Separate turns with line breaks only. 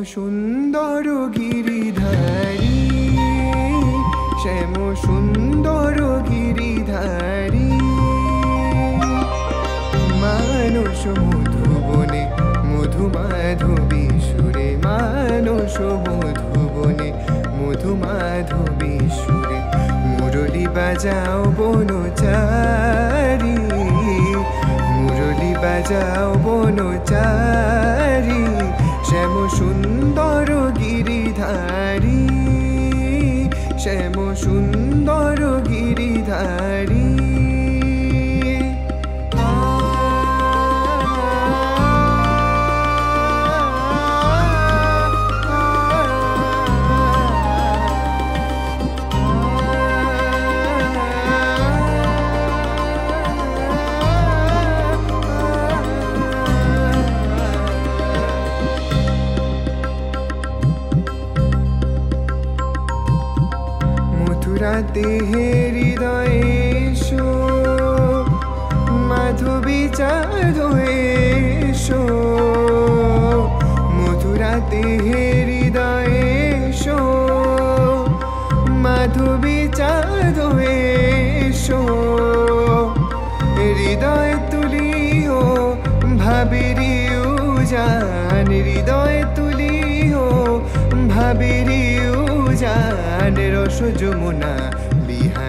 সুন্দর গিরিধারী, শ্যাম সুন্দর গিরিধারী। মানস মধুবনে মধু মাধবী সুরে, মানস মধুবনে মধু মাধবী সুরে। মুরলী বাজাও বনচারী, মুরলী বাজাও বনচারী। শ্যাম সুন্দর গিরিধারী, শ্যাম সুন্দর গিরিধারী। মথুরাতে হৃদয়ে এসো, মাধবী চাঁদ এসো। মথুরাতে হৃদয়ে এসো, মাধবী চাঁদ এসো। হৃদয় তুলিও ভাবিরি উজান, হৃদয় তুলিও ভাবিরি উজান। রস যমুনা বিহার